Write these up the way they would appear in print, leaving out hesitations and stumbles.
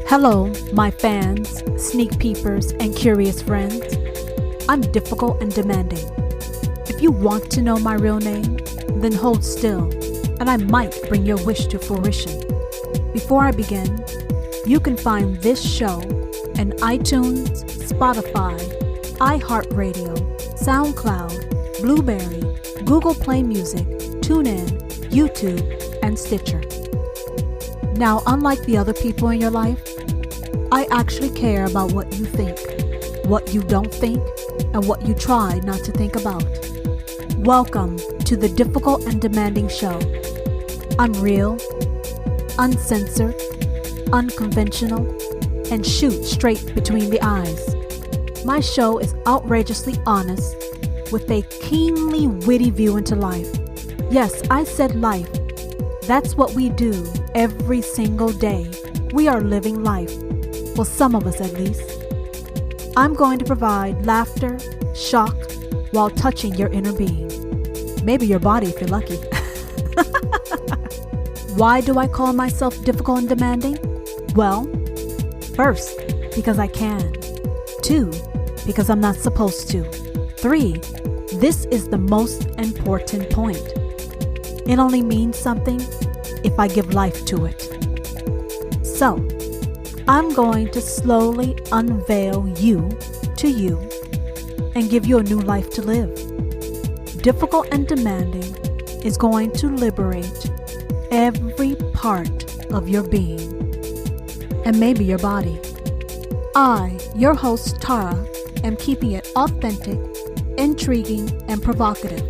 Hello, my fans, sneak peepers, and curious friends. I'm difficult and demanding. If you want to know my real name, then hold still, and I might bring your wish to fruition. Before I begin, you can find this show in iTunes, Spotify, iHeartRadio, SoundCloud, Blueberry, Google Play Music, TuneIn, YouTube, and Stitcher. Now, unlike the other people in your life, I actually care about what you think, what you don't think, and what you try not to think about. Welcome to the Difficult and Demanding Show. I'm real, uncensored, unconventional, and shoot straight between the eyes. My show is outrageously honest with a keenly witty view into life. Yes, I said life. That's what we do every single day. We are living life. Well, some of us at least. I'm going to provide laughter, shock, while touching your inner being. Maybe your body if you're lucky. Why do I call myself difficult and demanding? Well, first, because I can. 2, because I'm not supposed to. 3, this is the most important point. It only means something if I give life to it. So, I'm going to slowly unveil you to you and give you a new life to live. Difficult and demanding is going to liberate every part of your being and maybe your body. I, your host Tara, am keeping it authentic, intriguing, and provocative.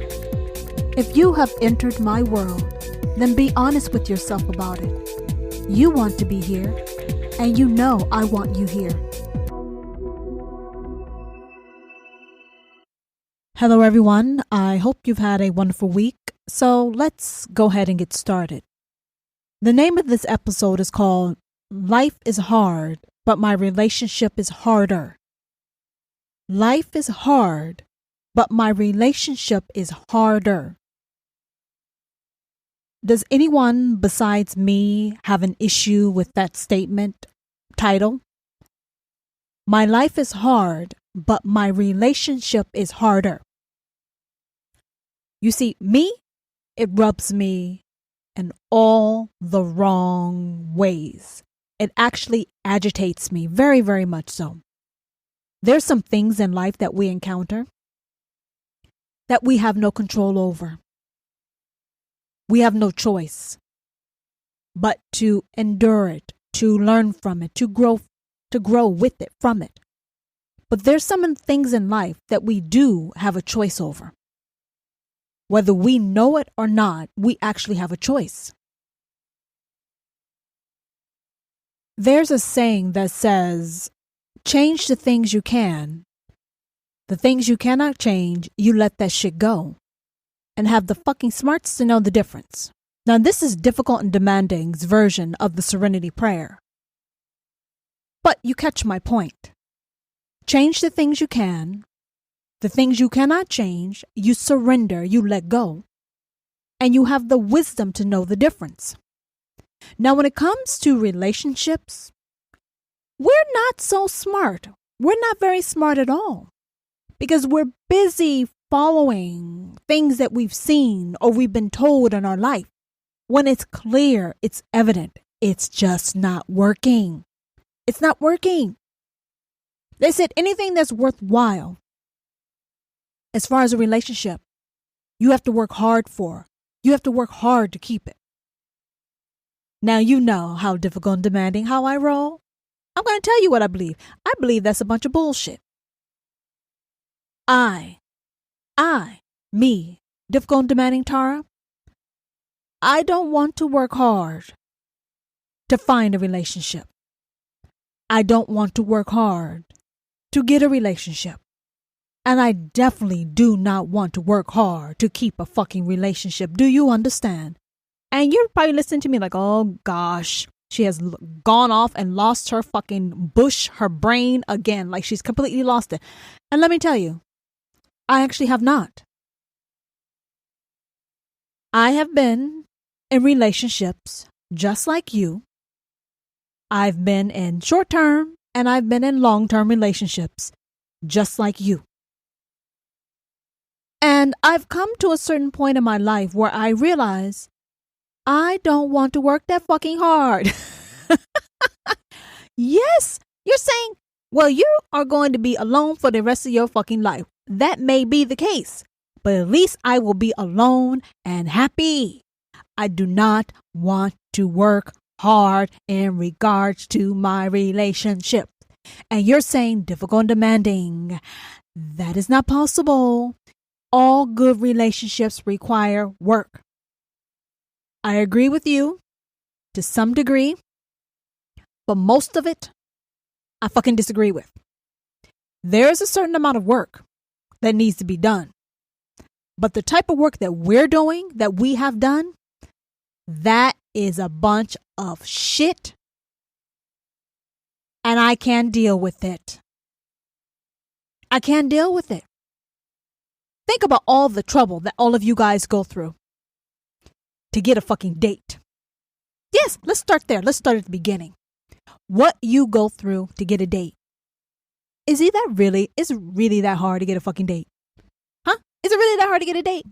If you have entered my world, then be honest with yourself about it. You want to be here, and you know I want you here. Hello everyone, I hope you've had a wonderful week. So let's go ahead and get started. The name of this episode is called Life is Hard, but My Relationship is Harder. Life is hard, but my relationship is harder. Does anyone besides me have an issue with that statement title? My life is hard, but my relationship is harder. You see, me, it rubs me in all the wrong ways. It actually agitates me very, very much so. There's some things in life that we encounter that we have no control over. We have no choice but to endure it, to learn from it, to grow with it, from it. But there's some things in life that we do have a choice over. Whether we know it or not, we actually have a choice. There's a saying that says, change the things you can. The things you cannot change, you let that shit go. And have the fucking smarts to know the difference. Now, this is Difficult and Demanding's version of the Serenity Prayer. But you catch my point. Change the things you can. The things you cannot change, you surrender, you let go. And you have the wisdom to know the difference. Now, when it comes to relationships, we're not so smart. We're not very smart at all. Because we're busy following things that we've seen or we've been told in our life. When it's clear, it's evident, it's just not working. It's not working. They said anything that's worthwhile, as far as a relationship, you have to work hard for. You have to work hard to keep it. Now you know how difficult and demanding how I roll. I'm going to tell you what I believe. I believe that's a bunch of bullshit. Me, difficult and demanding Tara, I don't want to work hard to find a relationship. I don't want to work hard to get a relationship. And I definitely do not want to work hard to keep a fucking relationship. Do you understand? And you're probably listening to me like, oh gosh, she has gone off and lost her fucking her brain again. Like she's completely lost it. And let me tell you, I actually have not. I have been in relationships just like you I've been in short-term and I've been in long-term relationships, just like you. And I've come to a certain point in my life where I realize I don't want to work that fucking hard. Yes, you're saying, well, you are going to be alone for the rest of your fucking life. That may be the case, but at least I will be alone and happy. I do not want to work hard in regards to my relationship. And you're saying difficult and demanding. That is not possible. All good relationships require work. I agree with you to some degree, but most of it I fucking disagree with. There's a certain amount of work that needs to be done. But the type of work that we're doing, that we have done, that is a bunch of shit. And I can't deal with it. I can't deal with it. Think about all the trouble that all of you guys go through to get a fucking date. Yes, let's start there. Let's start at the beginning. What you go through to get a date. Is it really that hard to get a fucking date? Huh? Is it really that hard to get a date?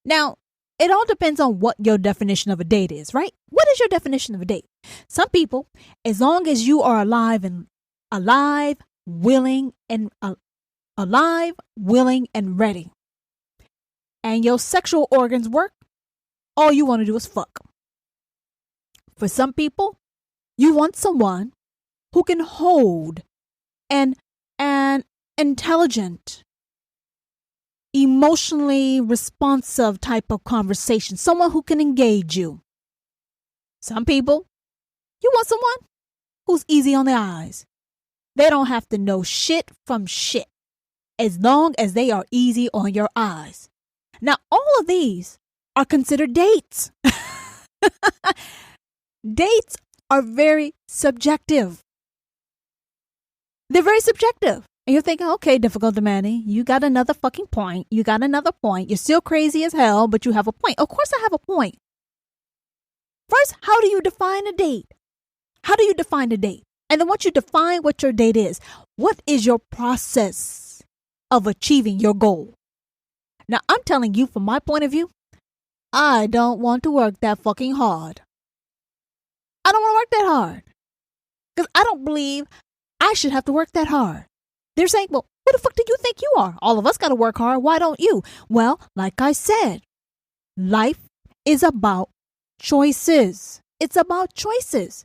Now, it all depends on what your definition of a date is, right? What is your definition of a date? Some people, as long as you are alive, willing, and ready, and your sexual organs work, all you want to do is fuck. For some people, you want someone who can hold an intelligent, emotionally responsive type of conversation, someone who can engage you. Some people, you want someone who's easy on the eyes. They don't have to know shit from shit, as long as they are easy on your eyes. Now, all of these are considered dates. Dates are very subjective. They're very subjective. And you're thinking, okay, difficult demanding. You got another fucking point. You got another point. You're still crazy as hell, but you have a point. Of course I have a point. First, how do you define a date? How do you define a date? And then once you define what your date is, what is your process of achieving your goal? Now, I'm telling you from my point of view, I don't want to work that fucking hard. I don't want to work that hard. Because I don't believe I should have to work that hard. They're saying, well, who the fuck do you think you are? All of us got to work hard. Why don't you? Well, like I said, life is about choices. It's about choices.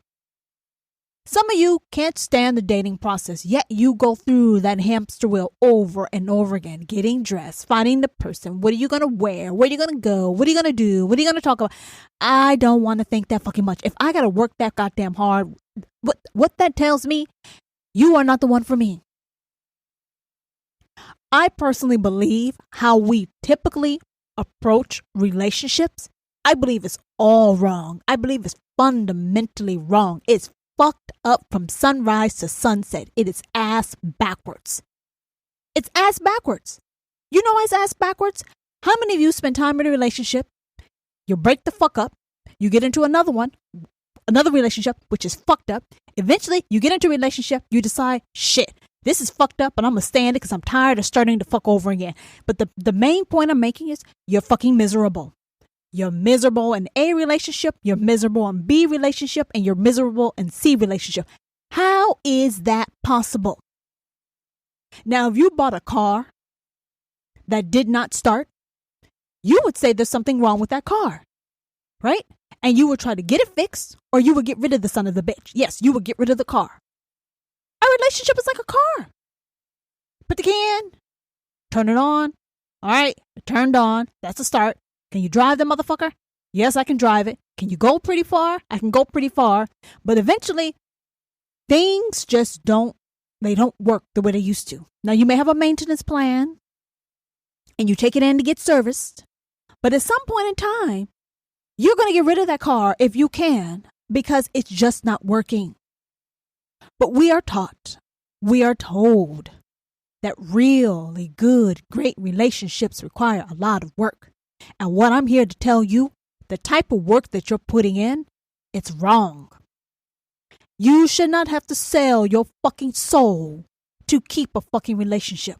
Some of you can't stand the dating process, yet you go through that hamster wheel over and over again, getting dressed, finding the person. What are you going to wear? Where are you going to go? What are you going to do? What are you going to talk about? I don't want to think that fucking much. If I got to work that goddamn hard, what that tells me, you are not the one for me. I personally believe how we typically approach relationships, I believe it's all wrong. I believe it's fundamentally wrong. It's fucked up from sunrise to sunset. It is ass backwards. It's ass backwards. You know why it's ass backwards? How many of you spend time in a relationship? You break the fuck up. You get into another relationship, which is fucked up. Eventually, you get into a relationship. You decide, shit, this is fucked up and I'm going to stand it because I'm tired of starting to fuck over again. But the main point I'm making is you're fucking miserable. You're miserable in A relationship, you're miserable in B relationship, and you're miserable in C relationship. How is that possible? Now, if you bought a car that did not start, you would say there's something wrong with that car, right? And you would try to get it fixed, or you would get rid of the son of the bitch. Yes, you would get rid of the car. A relationship is like a car. Put the key in, turn it on. All right, it turned on. That's a start. Can you drive the motherfucker? Yes, I can drive it. Can you go pretty far? I can go pretty far. But eventually, things just don't work the way they used to. Now, you may have a maintenance plan and you take it in to get serviced. But at some point in time, you're going to get rid of that car if you can because it's just not working. But we are taught, we are told that really good, great relationships require a lot of work. And what I'm here to tell you, the type of work that you're putting in, it's wrong. You should not have to sell your fucking soul to keep a fucking relationship.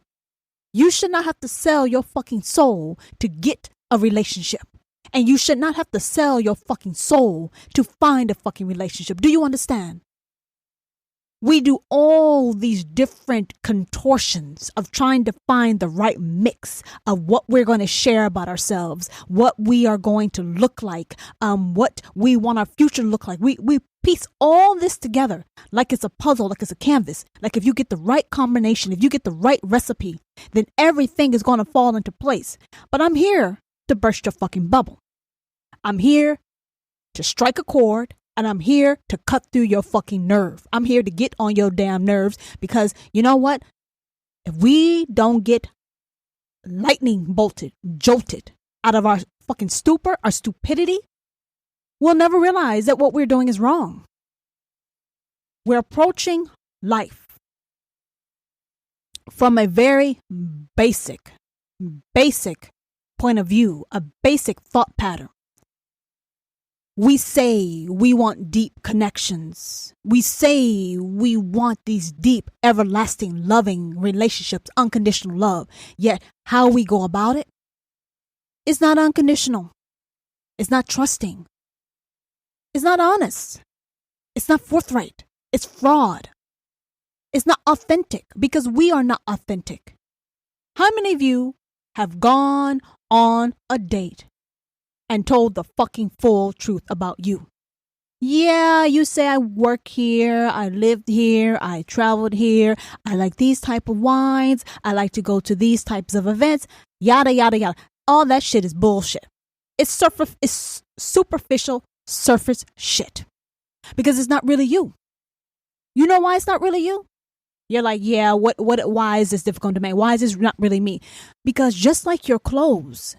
You should not have to sell your fucking soul to get a relationship. And you should not have to sell your fucking soul to find a fucking relationship. Do you understand? We do all these different contortions of trying to find the right mix of what we're going to share about ourselves, what we are going to look like, what we want our future to look like. We piece all this together like it's a puzzle, like it's a canvas. Like if you get the right combination, if you get the right recipe, then everything is going to fall into place. But I'm here to burst your fucking bubble. I'm here to strike a chord. And I'm here to cut through your fucking nerve. I'm here to get on your damn nerves because you know what? If we don't get lightning bolted, jolted out of our fucking stupor, our stupidity, we'll never realize that what we're doing is wrong. We're approaching life from a very basic point of view, a basic thought pattern. We say we want deep connections. We say we want these deep, everlasting, loving relationships, unconditional love. Yet how we go about it is not unconditional. It's not trusting. It's not honest. It's not forthright. It's fraud. It's not authentic because we are not authentic. How many of you have gone on a date and told the fucking full truth about you? Yeah, you say I work here, I lived here, I traveled here, I like these type of wines, I like to go to these types of events, yada, yada, yada. All that shit is bullshit. It's superficial surface shit. Because it's not really you. You know why it's not really you? You're like, yeah, why is this difficult to make? Why is this not really me? Because just like your clothes,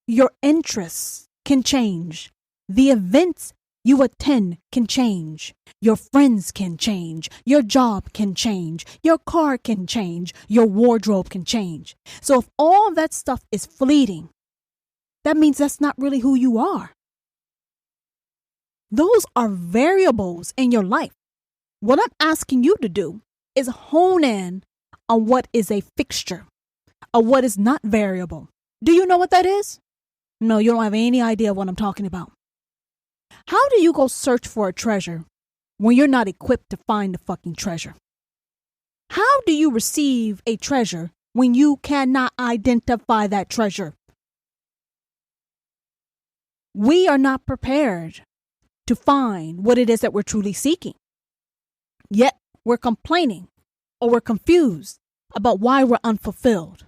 your interests can change. The events you attend can change. Your friends can change. Your job can change. Your car can change. Your wardrobe can change. So if all that stuff is fleeting, that means that's not really who you are. Those are variables in your life. What I'm asking you to do is hone in on what is a fixture, or what is not variable. Do you know what that is? No, you don't have any idea what I'm talking about. How do you go search for a treasure when you're not equipped to find the fucking treasure? How do you receive a treasure when you cannot identify that treasure? We are not prepared to find what it is that we're truly seeking. Yet we're complaining or we're confused about why we're unfulfilled.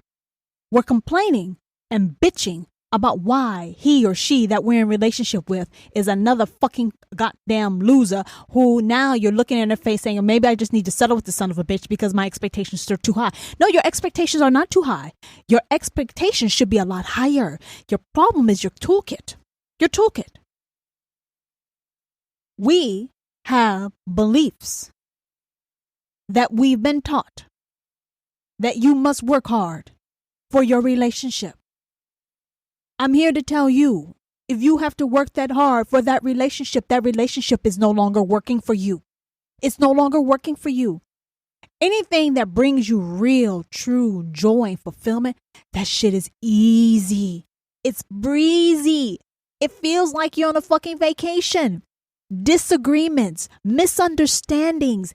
We're complaining and bitching about why he or she that we're in relationship with is another fucking goddamn loser who now you're looking in their face saying, maybe I just need to settle with the son of a bitch because my expectations are too high. No, your expectations are not too high. Your expectations should be a lot higher. Your problem is your toolkit. Your toolkit. We have beliefs that we've been taught that you must work hard for your relationship. I'm here to tell you, if you have to work that hard for that relationship is no longer working for you. It's no longer working for you. Anything that brings you real, true joy and fulfillment, that shit is easy. It's breezy. It feels like you're on a fucking vacation. Disagreements, misunderstandings,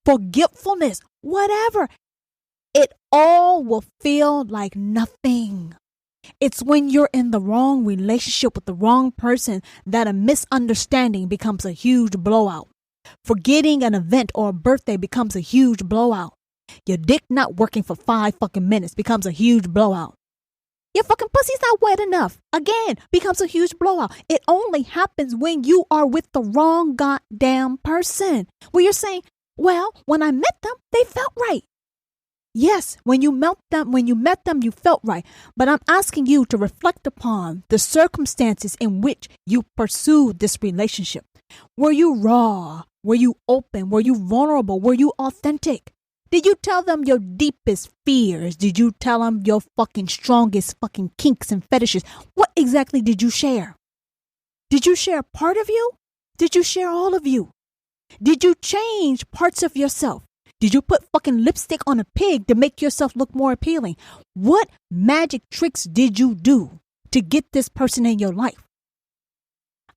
forgetfulness, whatever. It all will feel like nothing. It's when you're in the wrong relationship with the wrong person that a misunderstanding becomes a huge blowout. Forgetting an event or a birthday becomes a huge blowout. Your dick not working for 5 fucking minutes becomes a huge blowout. Your fucking pussy's not wet enough. Again, becomes a huge blowout. It only happens when you are with the wrong goddamn person. Where you're saying, well, when I met them, they felt right. Yes, when you met them, you felt right. But I'm asking you to reflect upon the circumstances in which you pursued this relationship. Were you raw? Were you open? Were you vulnerable? Were you authentic? Did you tell them your deepest fears? Did you tell them your fucking strongest fucking kinks and fetishes? What exactly did you share? Did you share part of you? Did you share all of you? Did you change parts of yourself? Did you put fucking lipstick on a pig to make yourself look more appealing? What magic tricks did you do to get this person in your life?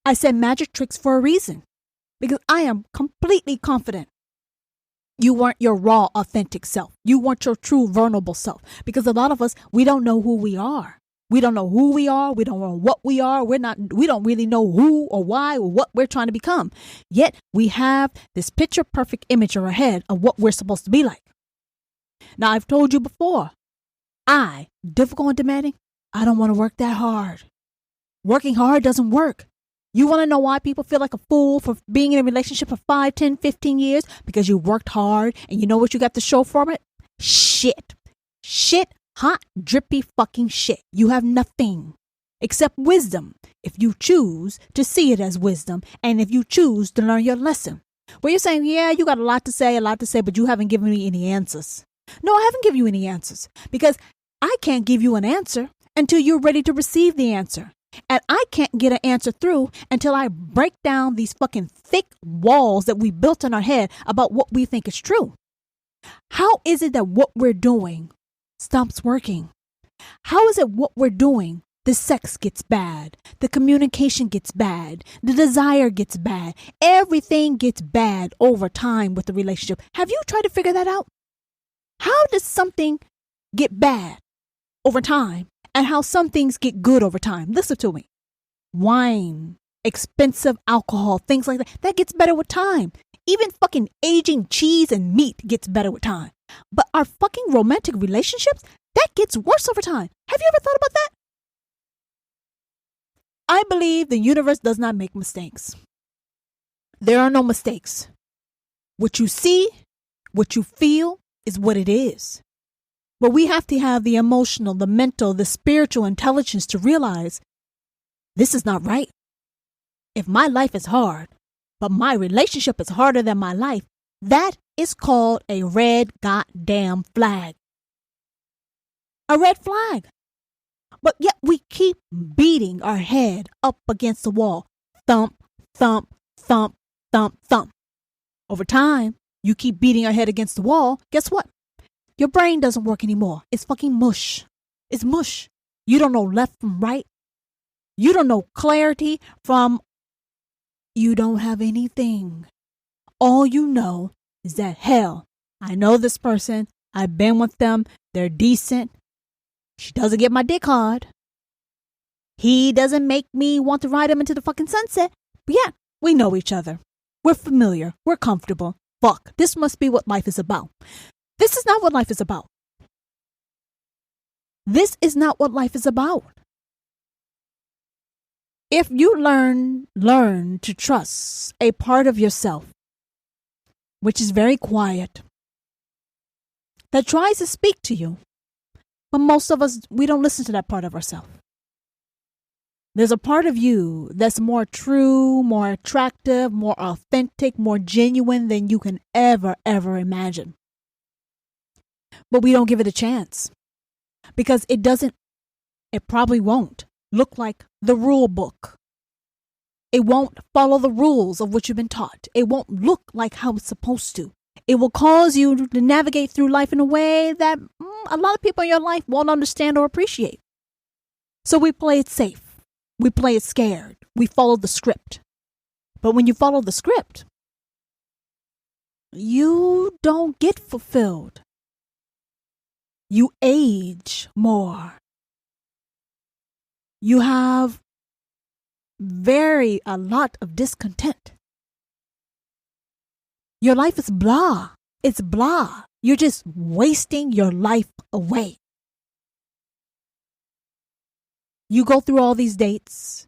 I said magic tricks for a reason, because I am completely confident you weren't your raw, authentic self. You weren't your true, vulnerable self. Because a lot of us, we don't know who we are. We don't know who we are. We don't know what we are. We don't really know who or why or what we're trying to become. Yet we have this picture perfect image in our head of what we're supposed to be like. Now, I've told you before, difficult and demanding, I don't want to work that hard. Working hard doesn't work. You want to know why people feel like a fool for being in a relationship for 5, 10, 15 years? Because you worked hard and you know what you got to show from it? Shit. Hot, drippy fucking shit. You have nothing except wisdom if you choose to see it as wisdom and if you choose to learn your lesson. Where you're saying, yeah, you got a lot to say, but you haven't given me any answers. No, I haven't given you any answers because I can't give you an answer until you're ready to receive the answer. And I can't get an answer through until I break down these fucking thick walls that we built in our head about what we think is true. How is it that what we're doing stops working? How is it what we're doing, the sex gets bad, the communication gets bad, the desire gets bad, everything gets bad over time with the relationship? Have you tried to figure that out? How does something get bad over time and how some things get good over time? Listen to me. Wine, expensive alcohol, things like that gets better with time. Even fucking aging cheese and meat gets better with time. But our fucking romantic relationships, that gets worse over time. Have you ever thought about that? I believe the universe does not make mistakes. There are no mistakes. What you see, what you feel is what it is. But we have to have the emotional, the mental, the spiritual intelligence to realize this is not right. If my life is hard, but my relationship is harder than my life, that is called a red goddamn flag. A red flag. But yet we keep beating our head up against the wall. Thump, thump, thump, thump, thump. Over time, you keep beating your head against the wall. Guess what? Your brain doesn't work anymore. It's fucking mush. It's mush. You don't know left from right. You don't know clarity from you don't have anything. All you know is that, hell, I know this person. I've been with them. They're decent. She doesn't get my dick hard. He doesn't make me want to ride him into the fucking sunset. But yeah, we know each other. We're familiar. We're comfortable. Fuck, this must be what life is about. This is not what life is about. This is not what life is about. If you learn to trust a part of yourself, which is very quiet, that tries to speak to you, but most of us, we don't listen to that part of ourselves. There's a part of you that's more true, more attractive, more authentic, more genuine than you can ever imagine. But we don't give it a chance because it probably won't look like the rule book. It won't follow the rules of what you've been taught. It won't look like how it's supposed to. It will cause you to navigate through life in a way that a lot of people in your life won't understand or appreciate. So we play it safe. We play it scared. We follow the script. But when you follow the script, you don't get fulfilled. You age more. You have a lot of discontent. Your life is blah. It's blah. You're just wasting your life away. You go through all these dates.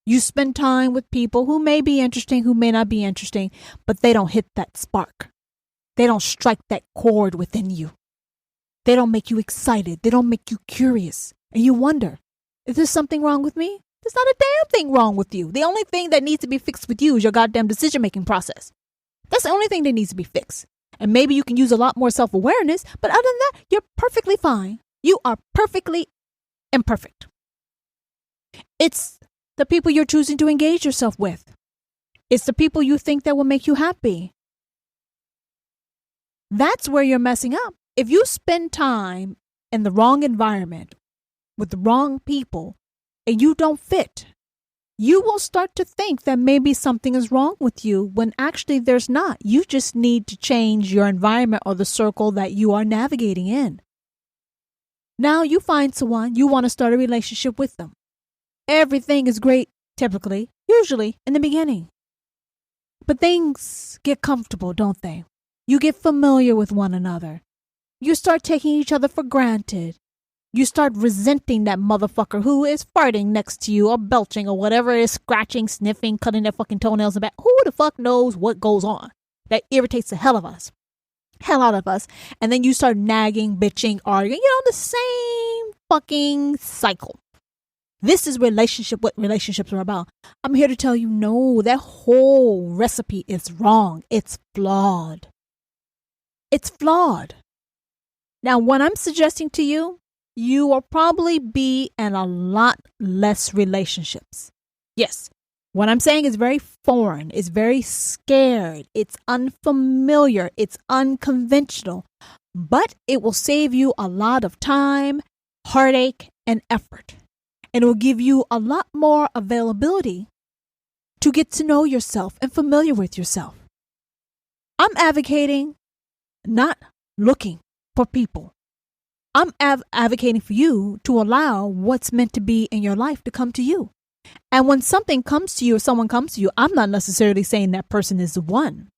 You spend time with people who may be interesting, who may not be interesting, but they don't hit that spark. They don't strike that chord within you. They don't make you excited. They don't make you curious. And you wonder, is there something wrong with me? There's not a damn thing wrong with you. The only thing that needs to be fixed with you is your goddamn decision-making process. That's the only thing that needs to be fixed. And maybe you can use a lot more self-awareness, but other than that, you're perfectly fine. You are perfectly imperfect. It's the people you're choosing to engage yourself with. It's the people you think that will make you happy. That's where you're messing up. If you spend time in the wrong environment with the wrong people and you don't fit, you will start to think that maybe something is wrong with you when actually there's not. You just need to change your environment or the circle that you are navigating in. Now you find someone, you want to start a relationship with them. Everything is great, typically, usually in the beginning. But things get comfortable, don't they? You get familiar with one another. You start taking each other for granted. You start resenting that motherfucker who is farting next to you or belching or whatever is scratching, sniffing, cutting their fucking toenails back. Who the fuck knows what goes on? That irritates the hell out of us. And then you start nagging, bitching, arguing, the same fucking cycle. This is what relationships are about. I'm here to tell you, no, that whole recipe is wrong. It's flawed. It's flawed. Now, what I'm suggesting to you, you will probably be in a lot less relationships. Yes, what I'm saying is very foreign. It's very scared. It's unfamiliar. It's unconventional. But it will save you a lot of time, heartache, and effort. And it will give you a lot more availability to get to know yourself and familiar with yourself. I'm advocating not looking for people. I'm advocating for you to allow what's meant to be in your life to come to you. And when something comes to you or someone comes to you, I'm not necessarily saying that person is the one.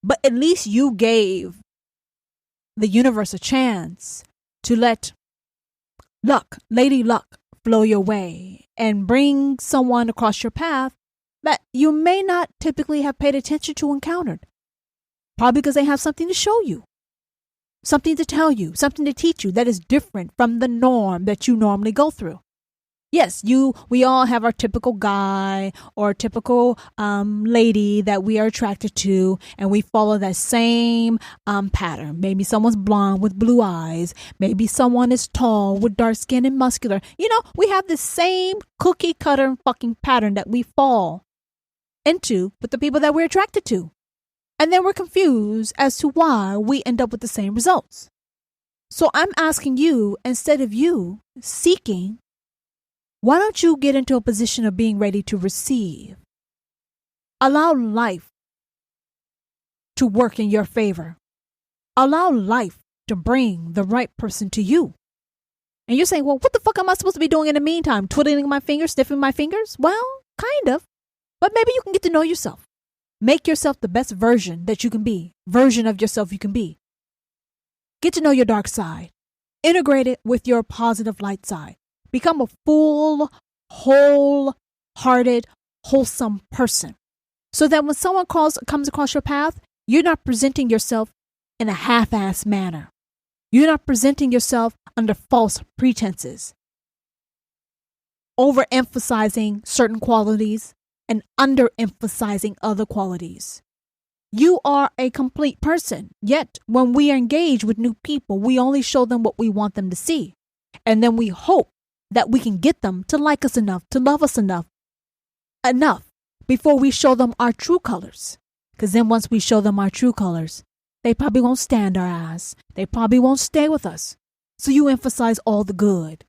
But at least you gave the universe a chance to let Lady Luck, flow your way and bring someone across your path that you may not typically have paid attention to encountered. Probably because they have something to show you, something to tell you, something to teach you that is different from the norm that you normally go through. Yes, we all have our typical guy or typical lady that we are attracted to, and we follow that same pattern. Maybe someone's blonde with blue eyes. Maybe someone is tall with dark skin and muscular. We have the same cookie cutter fucking pattern that we fall into with the people that we're attracted to. And then we're confused as to why we end up with the same results. So I'm asking you, instead of you seeking, why don't you get into a position of being ready to receive? Allow life to work in your favor. Allow life to bring the right person to you. And you're saying, well, what the fuck am I supposed to be doing in the meantime? Twiddling my fingers, sniffing my fingers? Well, kind of. But maybe you can get to know yourself. Make yourself the best version that you can be. Version of yourself you can be. Get to know your dark side. Integrate it with your positive light side. Become a full, wholehearted, wholesome person. So that when someone comes across your path, you're not presenting yourself in a half-assed manner. You're not presenting yourself under false pretenses, overemphasizing certain qualities and underemphasizing other qualities. You are a complete person. Yet, when we engage with new people, we only show them what we want them to see. And then we hope that we can get them to like us enough, to love us enough before we show them our true colors. Because then once we show them our true colors, they probably won't stand our ass. They probably won't stay with us. So you emphasize all the good.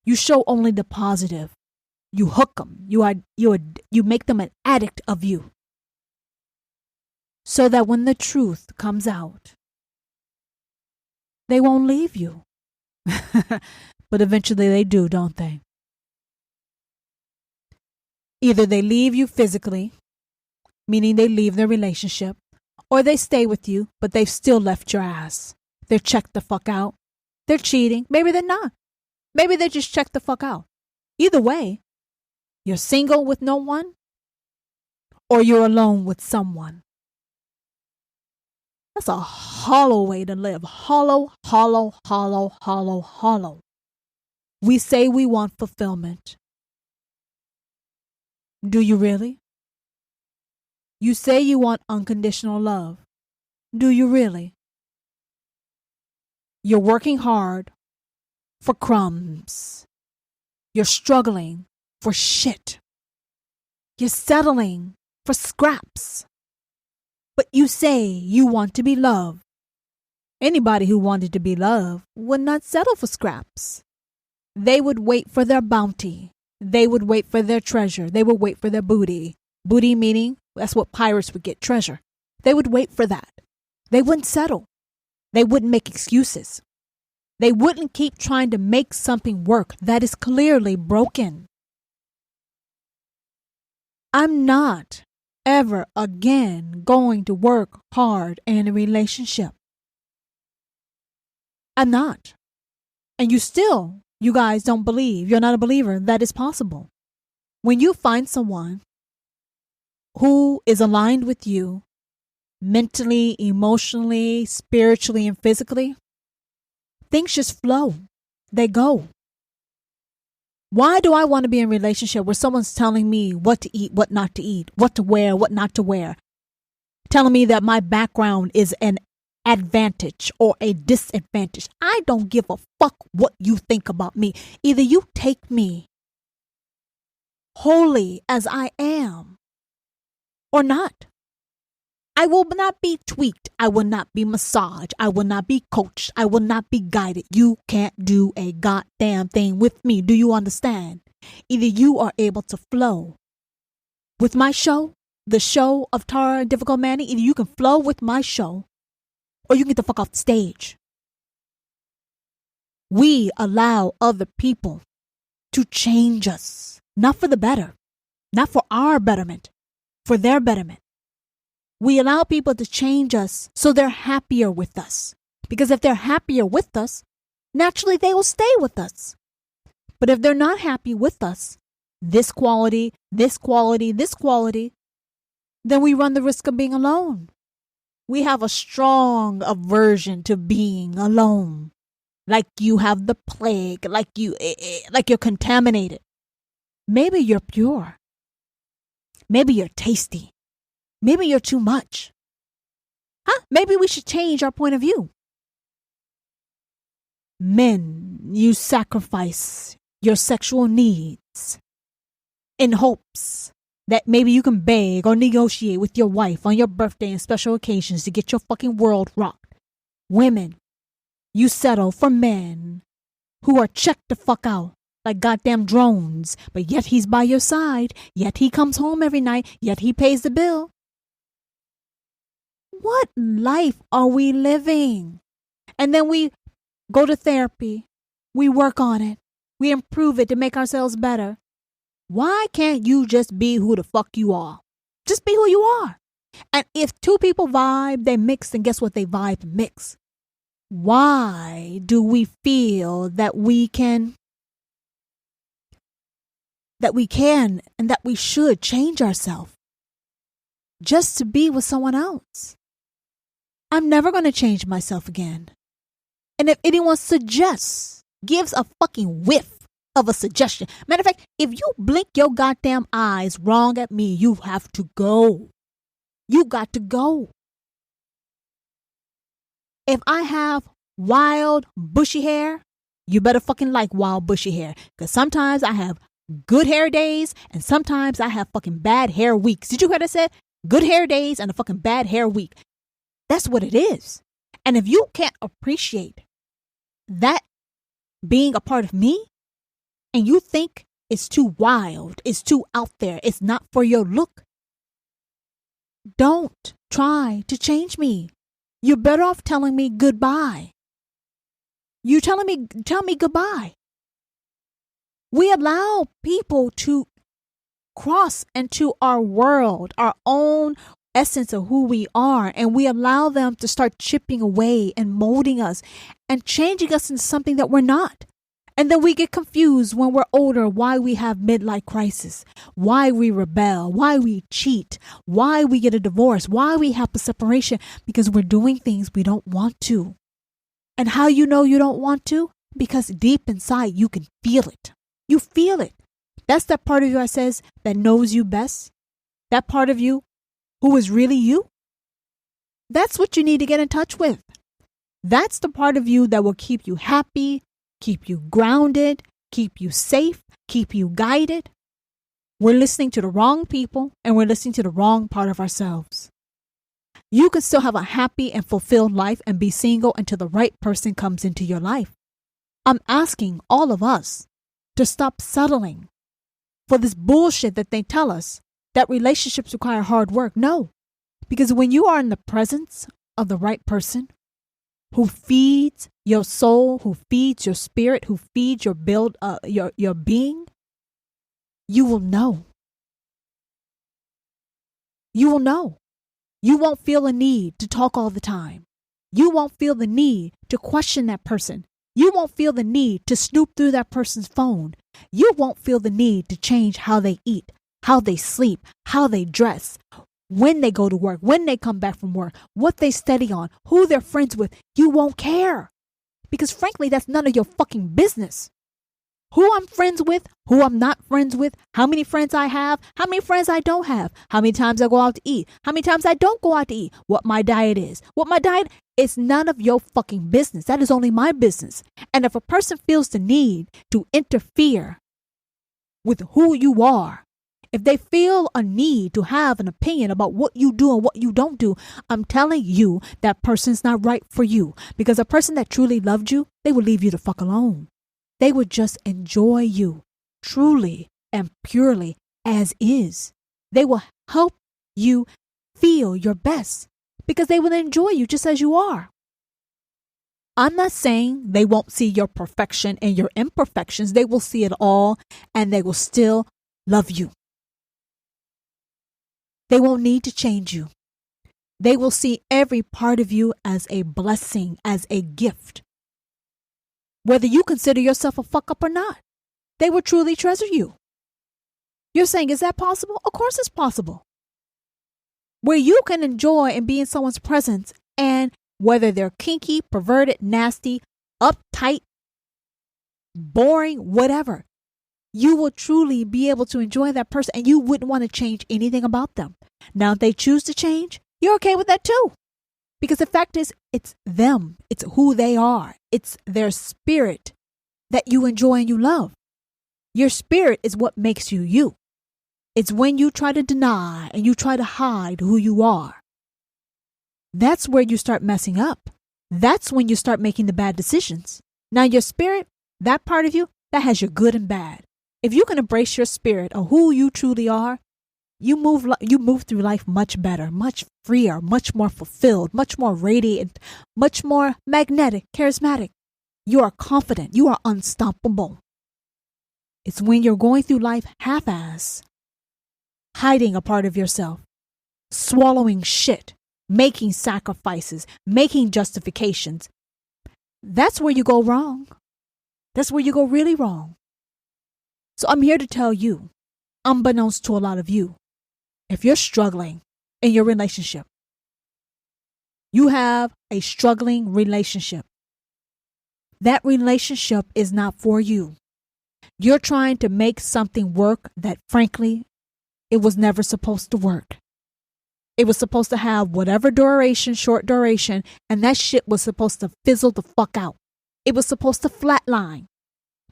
You show only the positive. You hook them. You make them an addict of you. So that when the truth comes out, they won't leave you. But eventually they do, don't they? Either they leave you physically, meaning they leave their relationship, or they stay with you, but they've still left your ass. They're checked the fuck out. They're cheating. Maybe they're not. Maybe they just checked the fuck out. Either way, you're single with no one, or you're alone with someone. That's a hollow way to live. Hollow, hollow, hollow, hollow, hollow. We say we want fulfillment. Do you really? You say you want unconditional love. Do you really? You're working hard for crumbs. You're struggling for shit. You're settling for scraps. But you say you want to be loved. Anybody who wanted to be loved would not settle for scraps. They would wait for their bounty. They would wait for their treasure. They would wait for their booty. Booty meaning that's what pirates would get, treasure. They would wait for that. They wouldn't settle. They wouldn't make excuses. They wouldn't keep trying to make something work that is clearly broken. I'm not ever again going to work hard in a relationship. I'm not. And you guys don't believe, you're not a believer that is possible. When you find someone who is aligned with you mentally, emotionally, spiritually, and physically, things just flow. They go. Why do I want to be in a relationship where someone's telling me what to eat, what not to eat, what to wear, what not to wear, telling me that my background is an advantage or a disadvantage? I don't give a fuck what you think about me. Either you take me wholly as I am or not. I will not be tweaked. I will not be massaged. I will not be coached. I will not be guided. You can't do a goddamn thing with me. Do you understand? Either you are able to flow with my show, the show of Tara and Difficult Manny. Either you can flow with my show or you can get the fuck off the stage. We allow other people to change us, not for the better, not for our betterment, for their betterment. We allow people to change us so they're happier with us. Because if they're happier with us, naturally they will stay with us. But if they're not happy with us, this quality, then we run the risk of being alone. We have a strong aversion to being alone. Like you have the plague, like you're contaminated. Maybe you're pure. Maybe you're tasty. Maybe you're too much. Maybe we should change our point of view. Men, you sacrifice your sexual needs in hopes that maybe you can beg or negotiate with your wife on your birthday and special occasions to get your fucking world rocked. Women, you settle for men who are checked the fuck out like goddamn drones, but yet he's by your side, yet he comes home every night, yet he pays the bill. What life are we living? And then we go to therapy. We work on it. We improve it to make ourselves better. Why can't you just be who the fuck you are? Just be who you are. And if two people vibe, they mix, and guess what? They vibe and mix. Why do we feel that we can and that we should change ourselves just to be with someone else? I'm never going to change myself again. And if anyone gives a fucking whiff of a suggestion. Matter of fact, if you blink your goddamn eyes wrong at me, you have to go. You got to go. If I have wild, bushy hair, you better fucking like wild, bushy hair. Because sometimes I have good hair days and sometimes I have fucking bad hair weeks. Did you hear that I said? Good hair days and a fucking bad hair week. That's what it is. And if you can't appreciate that being a part of me and you think it's too wild, it's too out there, it's not for your look, don't try to change me. You're better off telling me goodbye. Tell me goodbye. We allow people to cross into our world, our own essence of who we are, and we allow them to start chipping away and molding us and changing us into something that we're not. And then we get confused when we're older why we have midlife crisis, why we rebel, why we cheat, why we get a divorce, why we have a separation, because we're doing things we don't want to. And how you know you don't want to? Because deep inside you can feel it. You feel it. That's that part of you that says that knows you best. That part of you who is really you. That's what you need to get in touch with. That's the part of you that will keep you happy, keep you grounded, keep you safe, keep you guided. We're listening to the wrong people and we're listening to the wrong part of ourselves. You can still have a happy and fulfilled life and be single until the right person comes into your life. I'm asking all of us to stop settling for this bullshit that they tell us that relationships require hard work. No, because when you are in the presence of the right person who feeds your soul, who feeds your spirit, who feeds your your being, you will know. You will know. You won't feel a need to talk all the time. You won't feel the need to question that person. You won't feel the need to snoop through that person's phone. You won't feel the need to change how they eat, how they sleep, how they dress, when they go to work, when they come back from work, what they study on, who they're friends with. You won't care. Because frankly, that's none of your fucking business. Who I'm friends with, who I'm not friends with, how many friends I have, how many friends I don't have, how many times I go out to eat, how many times I don't go out to eat, what my diet is. It's none of your fucking business. That is only my business. And if a person feels the need to interfere with who you are, if they feel a need to have an opinion about what you do and what you don't do, I'm telling you that person's not right for you. Because a person that truly loved you, they will leave you the fuck alone. They would just enjoy you truly and purely as is. They will help you feel your best because they will enjoy you just as you are. I'm not saying they won't see your perfection and your imperfections. They will see it all and they will still love you. They won't need to change you. They will see every part of you as a blessing, as a gift. Whether you consider yourself a fuck up or not, they will truly treasure you. You're saying, is that possible? Of course it's possible. Where you can enjoy and be in someone's presence, and whether they're kinky, perverted, nasty, uptight, boring, whatever, you will truly be able to enjoy that person and you wouldn't want to change anything about them. Now, if they choose to change, you're okay with that too. Because the fact is, it's them. It's who they are. It's their spirit that you enjoy and you love. Your spirit is what makes you you. It's when you try to deny and you try to hide who you are. That's where you start messing up. That's when you start making the bad decisions. Now, your spirit, that part of you, that has your good and bad. If you can embrace your spirit of who you truly are, you move through life much better, much freer, much more fulfilled, much more radiant, much more magnetic, charismatic. You are confident. You are unstoppable. It's when you're going through life half-ass, hiding a part of yourself, swallowing shit, making sacrifices, making justifications. That's where you go wrong. That's where you go really wrong. So I'm here to tell you, unbeknownst to a lot of you, if you're struggling in your relationship, you have a struggling relationship. That relationship is not for you. You're trying to make something work that, frankly, it was never supposed to work. It was supposed to have whatever duration, short duration, and that shit was supposed to fizzle the fuck out. It was supposed to flatline.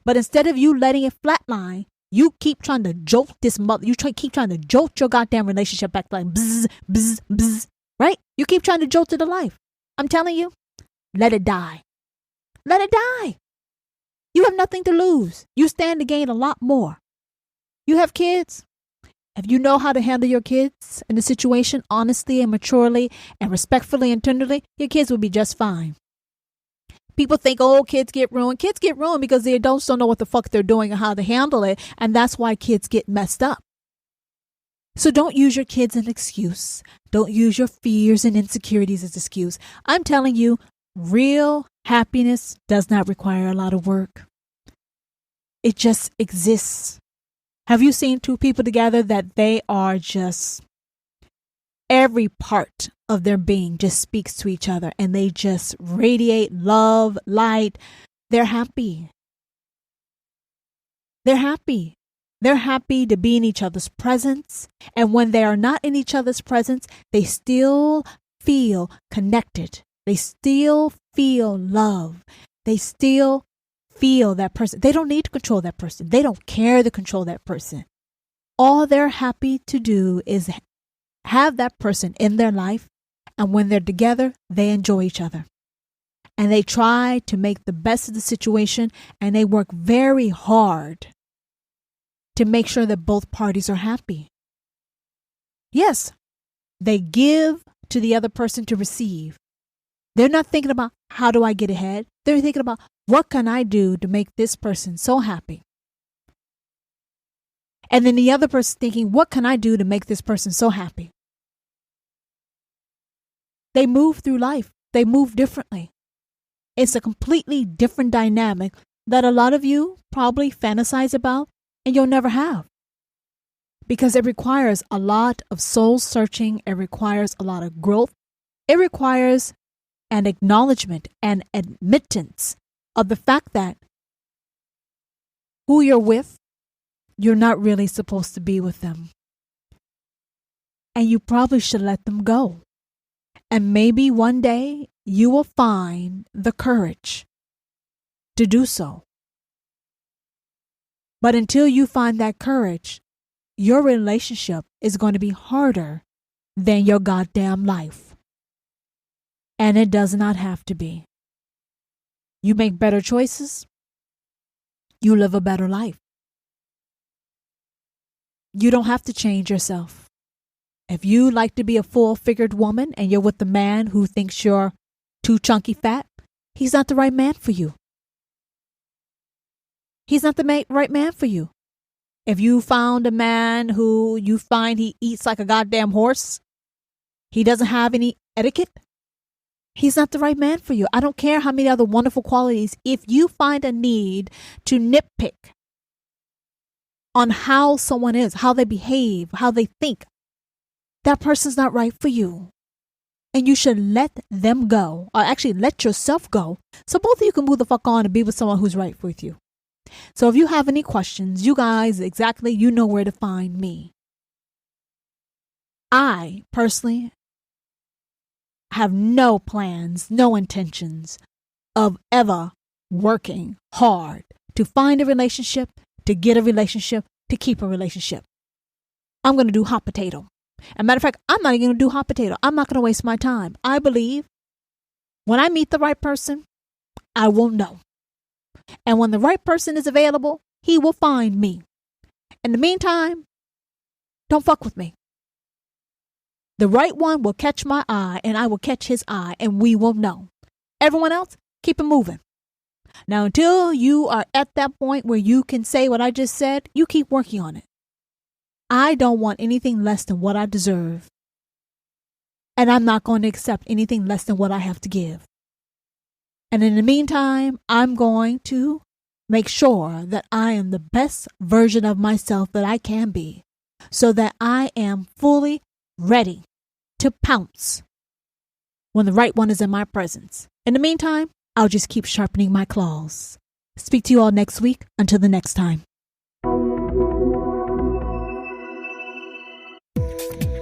But instead of you letting it flatline, you keep trying to jolt this mother. Keep trying to jolt your goddamn relationship back like bzz, bzz, bzz, right? You keep trying to jolt it to life. I'm telling you, let it die. Let it die. You have nothing to lose. You stand to gain a lot more. You have kids. If you know how to handle your kids in the situation honestly and maturely and respectfully and tenderly, your kids will be just fine. People think, oh, kids get ruined. Kids get ruined because the adults don't know what the fuck they're doing or how to handle it. And that's why kids get messed up. So don't use your kids as an excuse. Don't use your fears and insecurities as an excuse. I'm telling you, real happiness does not require a lot of work. It just exists. Have you seen two people together that they are just, every part of their being just speaks to each other and they just radiate love, light. They're happy. They're happy. They're happy to be in each other's presence. And when they are not in each other's presence, they still feel connected. They still feel love. They still feel that person. They don't need to control that person. They don't care to control that person. all they're happy to do is have that person in their life, and when they're together, they enjoy each other. And they try to make the best of the situation, and they work very hard to make sure that both parties are happy. Yes, they give to the other person to receive. They're not thinking about how do I get ahead. They're thinking about what can I do to make this person so happy. And then the other person thinking, what can I do to make this person so happy? They move through life. They move differently. It's a completely different dynamic that a lot of you probably fantasize about and you'll never have. Because it requires a lot of soul searching. It requires a lot of growth. It requires an acknowledgement and admittance of the fact that who you're with, you're not really supposed to be with them. And you probably should let them go. And maybe one day you will find the courage to do so. But until you find that courage, your relationship is going to be harder than your goddamn life. And it does not have to be. You make better choices. You live a better life. You don't have to change yourself. If you like to be a full-figured woman and you're with the man who thinks you're too chunky fat, he's not the right man for you. He's not the right man for you. If you found a man who you find he eats like a goddamn horse, he doesn't have any etiquette, he's not the right man for you. I don't care how many other wonderful qualities. If you find a need to nitpick on how someone is, how they behave, how they think, that person's not right for you. And you should let them go, or actually let yourself go, so both of you can move the fuck on and be with someone who's right with you. So if you have any questions, you guys exactly, you know where to find me. I personally have no plans, no intentions of ever working hard to find a relationship, to get a relationship, to keep a relationship. I'm going to do hot potato. As a matter of fact, I'm not even going to do hot potato. I'm not going to waste my time. I believe when I meet the right person, I will know. And when the right person is available, he will find me. In the meantime, don't fuck with me. The right one will catch my eye and I will catch his eye and we will know. Everyone else, keep it moving. Now, until you are at that point where you can say what I just said, you keep working on it. I don't want anything less than what I deserve. And I'm not going to accept anything less than what I have to give. And in the meantime, I'm going to make sure that I am the best version of myself that I can be, so that I am fully ready to pounce when the right one is in my presence. In the meantime, I'll just keep sharpening my claws. Speak to you all next week. Until the next time.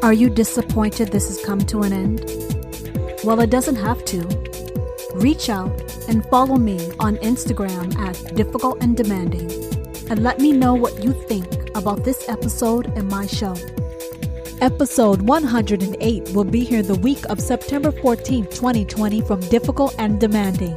Are you disappointed this has come to an end? Well, it doesn't have to. Reach out and follow me on Instagram at Difficult and Demanding, and let me know what you think about this episode and my show. Episode 108 will be here the week of September 14th, 2020 from Difficult and Demanding.